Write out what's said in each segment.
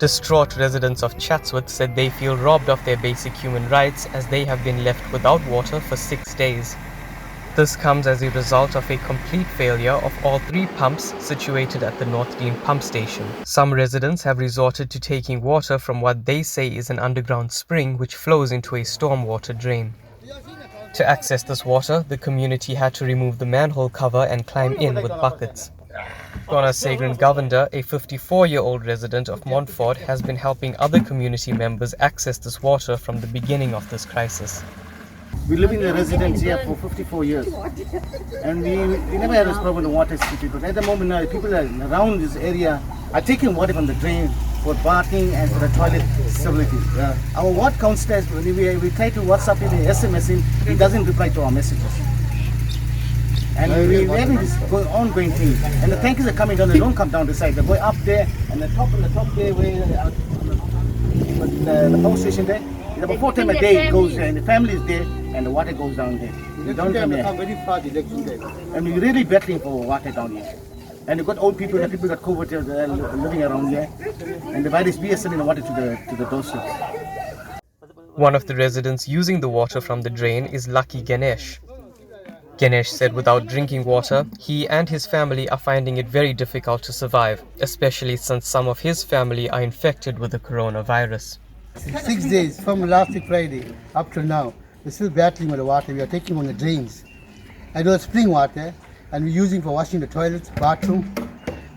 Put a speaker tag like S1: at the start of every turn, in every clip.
S1: Distraught residents of Chatsworth said they feel robbed of their basic human rights as they have been left without water for 6 days. This comes as a result of a complete failure of all 3 pumps situated at the North Dean pump station. Some residents have resorted to taking water from what they say is an underground spring which flows into a stormwater drain. To access this water, the community had to remove the manhole cover and climb in with buckets. Donna Sagrin Govender, a 54-year-old resident of Montfort, has been helping other community members access this water from the beginning of this crisis.
S2: We live in the residence here for 54 years and we never had this problem with water security, but at the moment now people around this area are taking water from the drain for bathing and for the toilet facilities. Our ward councillor, we try to WhatsApp him, SMS him, he doesn't reply to our messages. And we're having this ongoing thing. And the tankers are coming down, they don't come down the side, they go up there and on the top there where the power station there. About 4 times a day it goes there and the family is there and the water goes down there. They don't come here. Very far the election day. And we're really battling for water down here. And you've got old people, the people got COVID living around here. And the virus we are sending the water to the doorsteps.
S1: One of the residents using the water from the drain is Lucky Ganesh. Ganesh said without drinking water, he and his family are finding it very difficult to survive, especially since some of his family are infected with the coronavirus.
S3: 6 days from last week Friday up to now, we're still battling with the water. We are taking on the drains. And it was spring water and we're using for washing the toilets, bathroom,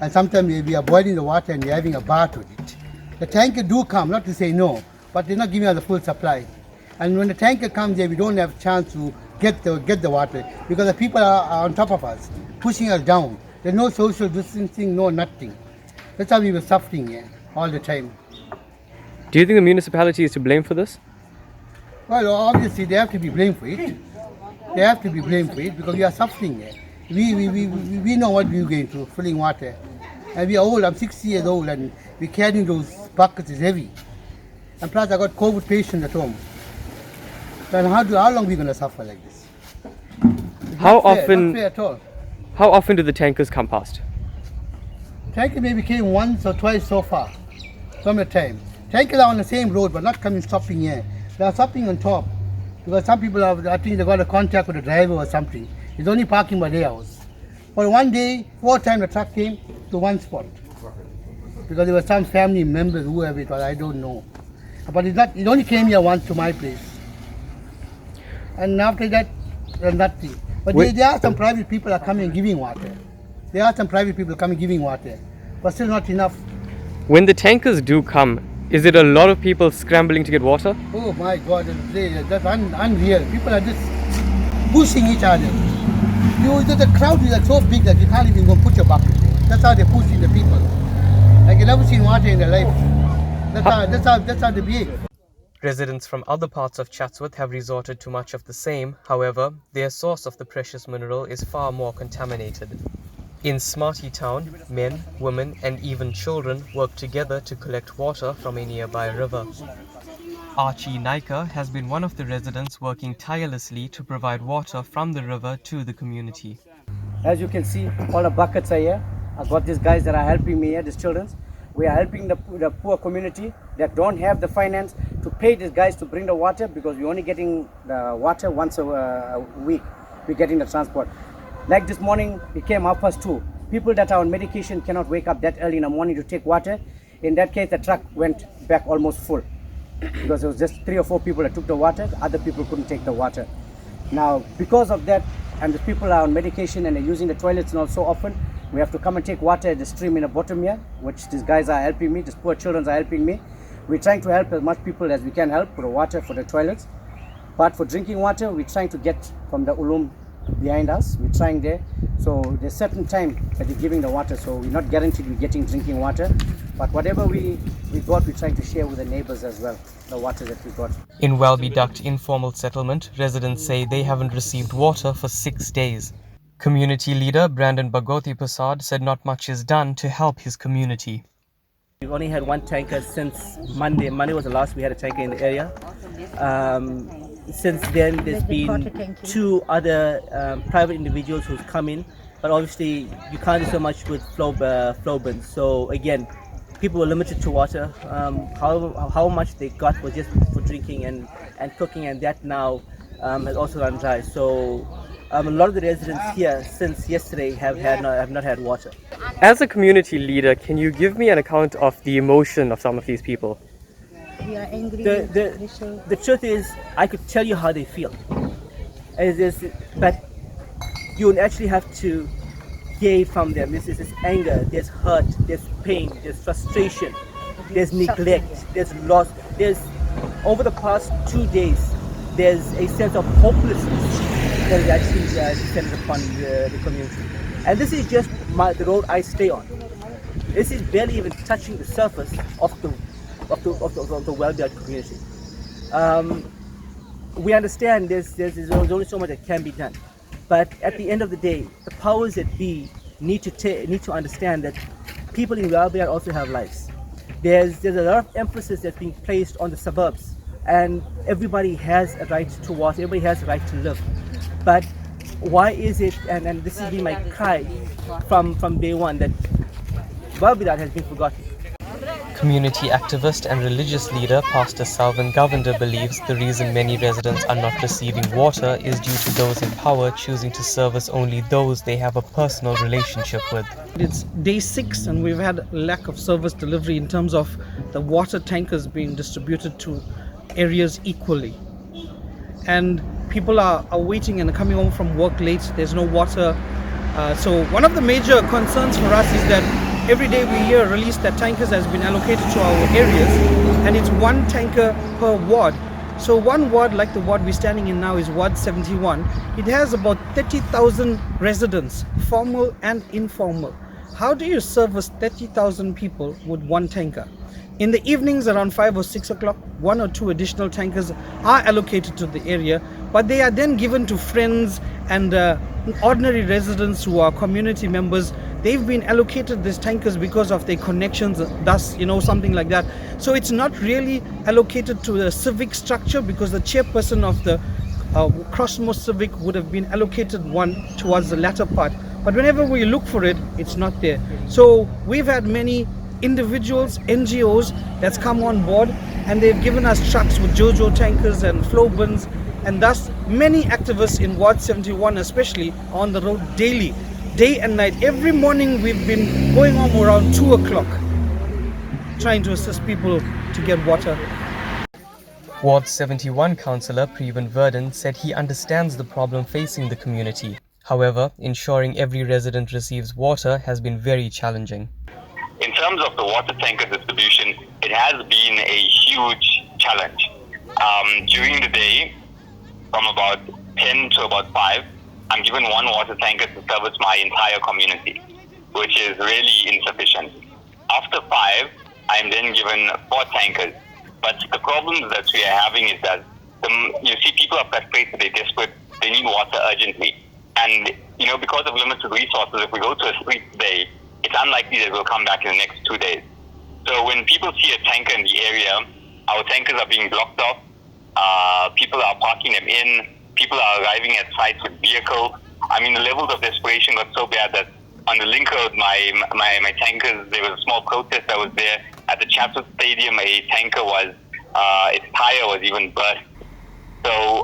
S3: and sometimes we are boiling the water and we're having a bath with it. The tanker do come, not to say no, but they're not giving us the full supply. And when the tanker comes here, we don't have a chance to get the water because the people are on top of us, pushing us down. There's no social distancing, no nothing. That's how we were suffering here all the time.
S1: Do you think the municipality is to blame for this?
S3: Well, obviously they have to be blamed for it. They have to be blamed for it because we are suffering here. We know what we're going through, filling water. And we are old, I'm 60 years old and we're carrying those buckets is heavy. And plus I got COVID patients at home. Then how long are we going to suffer like this? Not fair at all.
S1: How often do the tankers come past?
S3: Tanker maybe came once or twice so far from the time. Tankers are on the same road but not stopping here. They are stopping on top because some people have, I think they got a contact with the driver or something. He's only parking by their house. But one day, 4 times the truck came to one spot because there were some family members, whoever it was, I don't know. But it only came here once to my place. And after that, there's nothing. But there are some private people are coming and giving water. There are some private people coming giving water, but still not enough.
S1: When the tankers do come, is it a lot of people scrambling to get water?
S3: Oh my God, that's unreal. People are just pushing each other. The crowd is so big that you can't even go put your bucket. That's how they're pushing the people. Like you've never seen water in their life. That's how they behave.
S1: Residents from other parts of Chatsworth have resorted to much of the same. However, their source of the precious mineral is far more contaminated. In Smarty Town, men, women and even children work together to collect water from a nearby river. Archie Naika has been one of the residents working tirelessly to provide water from the river to the community.
S4: As you can see, all the buckets are here. I've got these guys that are helping me here, these children. We are helping the poor community that don't have the finance to pay these guys to bring the water because we're only getting the water once a week. We're getting the transport. Like this morning, it came 2:30. People that are on medication cannot wake up that early in the morning to take water. In that case, the truck went back almost full because it was just 3 or 4 people that took the water. Other people couldn't take the water. Now, because of that, and the people are on medication and they're using the toilets not so often, we have to come and take water at the stream in the bottom here, which these guys are helping me, these poor children are helping me. We're trying to help as much people as we can help for the water, for the toilets. But for drinking water, we're trying to get from the Ulum behind us. We're trying there. So there's certain time that they're giving the water, so we're not guaranteed we're getting drinking water. But whatever we got, we're trying to share with the neighbors as well, the water that we got.
S1: In Welby Duct informal settlement, residents say they haven't received water for 6 days. Community leader Brandon Bhagoti Prasad said not much is done to help his community.
S5: We've only had one tanker since Monday. Monday was the last we had a tanker in the area. Since then, there's been 2 other private individuals who've come in, but obviously you can't do so much with flow bins. So again, people were limited to water. How much they got was just for drinking and cooking, and that now has also run dry. So a lot of the residents here since yesterday have not had water.
S6: As a community leader, can you give me an account of the emotion of some of these people?
S7: We are angry.
S5: The truth is, I could tell you how they feel, but you would actually have to hear from them. This is anger, there's hurt, there's pain, there's frustration, there's neglect, there's loss. There's, over the past 2 days, there's a sense of hopelessness that is actually descended upon the community. And this is just the road I stay on. This is barely even touching the surface of the well-built community. We understand there's only so much that can be done, but at the end of the day, the powers that be need to understand that people in Wellbear also have lives. There's a lot of emphasis that's being placed on the suburbs, and everybody has a right to water, everybody has a right to live. But why is it, and this has been my cry from day one, that Wellbear has been forgotten?
S1: Community activist and religious leader Pastor Salvan Govender believes the reason many residents are not receiving water is due to those in power choosing to service only those they have a personal relationship with.
S8: It's day 6 and we've had lack of service delivery in terms of the water tankers being distributed to areas equally. And people are waiting and coming home from work late, there's no water. So one of the major concerns for us is that every day we hear a release that tankers has been allocated to our areas, and it's 1 tanker per ward. So one ward, like the ward we're standing in now, is Ward 71. It has about 30,000 residents, formal and informal. How do you service 30,000 people with 1 tanker? In the evenings around 5 or 6 o'clock, 1 or 2 additional tankers are allocated to the area, but they are then given to friends and ordinary residents who are community members. They've been allocated these tankers because of their connections, thus, something like that. So it's not really allocated to the civic structure, because the chairperson of the Crossmoor Civic would have been allocated one towards the latter part. But whenever we look for it, it's not there. So we've had many individuals, NGOs that's come on board, and they've given us trucks with JoJo tankers and flow bins, and thus many activists in Ward 71 especially are on the road daily, day and night. Every morning we've been going home around 2 o'clock trying to assist people to get water.
S1: Ward 71 councillor Prevan Verdun said he understands the problem facing the community. However, ensuring every resident receives water has been very challenging.
S9: In terms of the water tanker distribution, it has been a huge challenge. During the day, from about 10 to about 5, I'm given 1 water tanker to service my entire community, which is really insufficient. After 5, I'm then given 4 tankers. But the problems that we are having is that you see people are frustrated, they're desperate, they need water urgently. And because of limited resources, if we go to a street today, it's unlikely that we'll come back in the next 2 days. So when people see a tanker in the area, our tankers are being blocked off. People are parking them in. People are arriving at sites with vehicles. I mean, the levels of desperation got so bad that on the link road, my tankers, there was a small protest that was there. At the Chatsworth Stadium, a tanker was, its tire was even burst. So,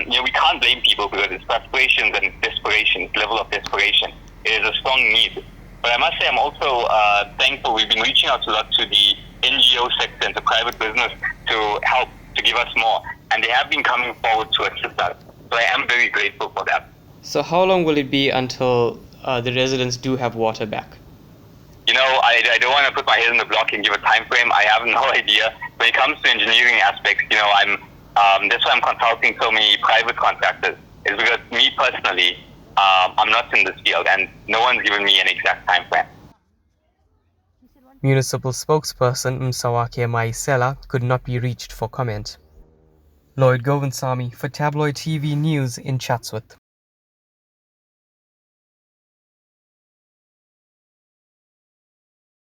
S9: we can't blame people because it's frustrations and desperation, it's level of desperation. It is a strong need. But I must say I'm also thankful. We've been reaching out a lot to the NGO sector and to private business to help, to give us more. And they have been coming forward to assist us. So I am very grateful for that.
S6: So how long will it be until the residents do have water back?
S9: I don't want to put my head in the block and give a time frame. I have no idea. When it comes to engineering aspects, that's why I'm consulting so many private contractors. Is because me personally, I'm not in this field and no one's given me an exact time frame.
S1: Municipal spokesperson Msawake Maisela could not be reached for comment. Lloyd Govinsamy for Tabloid TV News in Chatsworth.